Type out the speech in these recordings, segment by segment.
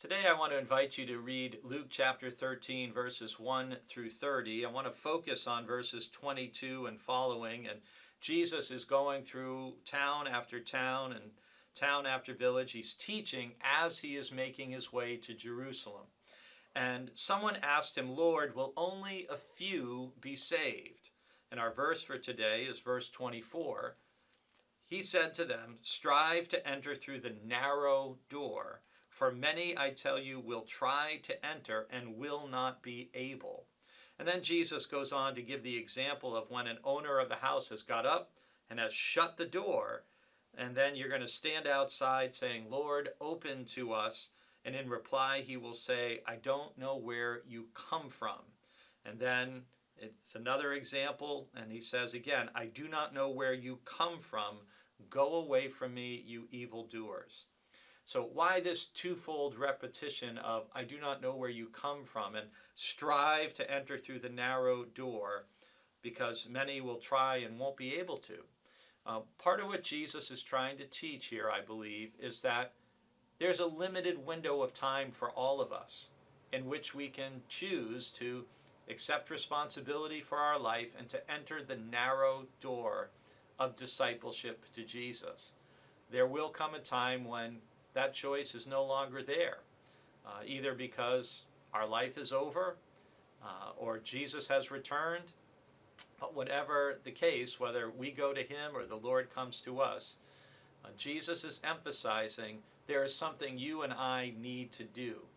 Today I want to invite you to read Luke chapter 13 verses 1 through 30. I want to focus on verses 22 and following. And Jesus is going through town after town and town after village. He's teaching as he is making his way to Jerusalem. And someone asked him, "Lord, will only a few be saved?" And our verse for today is verse 24. He said to them, "Strive to enter through the narrow door. For many, I tell you, will try to enter and will not be able." And then Jesus goes on to give the example of when an owner of the house has got up and has shut the door, and then you're going to stand outside saying, "Lord, open to us." And in reply, he will say, "I don't know where you come from." And then it's another example, and he says again, "I do not know where you come from. Go away from me, you evildoers." So why this twofold repetition of "I do not know where you come from" and "strive to enter through the narrow door"? Because many will try and won't be able to. Part of what Jesus is trying to teach here, I believe, is that there's a limited window of time for all of us in which we can choose to accept responsibility for our life and to enter the narrow door of discipleship to Jesus. There will come a time when that choice is no longer there, either because our life is over or Jesus has returned. But whatever the case, whether we go to him or the Lord comes to us, Jesus is emphasizing there is something you and I need to do.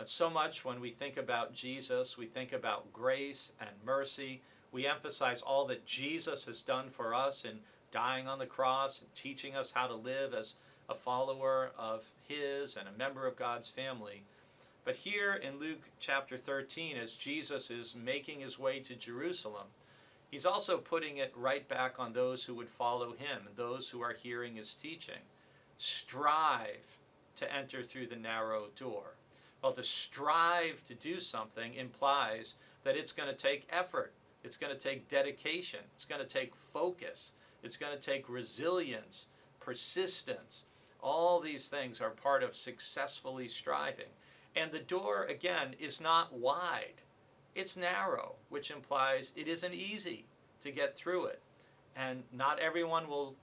So much when we think about Jesus, we think about grace and mercy. We emphasize all that Jesus has done for us in dying on the cross and teaching us how to live as a follower of his and a member of God's family. But here in Luke chapter 13, as Jesus is making his way to Jerusalem, he's also putting it right back on those who would follow him and those who are hearing his teaching. Strive to enter through the narrow door. Well, to strive to do something implies that it's going to take effort. It's going to take dedication. It's going to take focus. It's going to take resilience, persistence. All these things are part of successfully striving. And the door, again, is not wide. It's narrow, which implies it isn't easy to get through it. And not everyone will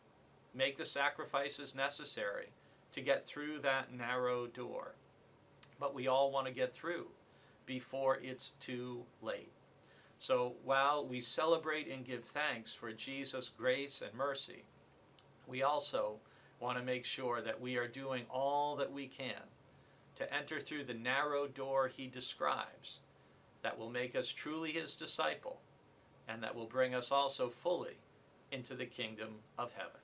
make the sacrifices necessary to get through that narrow door. But we all want to get through before it's too late. So while we celebrate and give thanks for Jesus' grace and mercy, we also want to make sure that we are doing all that we can to enter through the narrow door he describes that will make us truly his disciple and that will bring us also fully into the kingdom of heaven.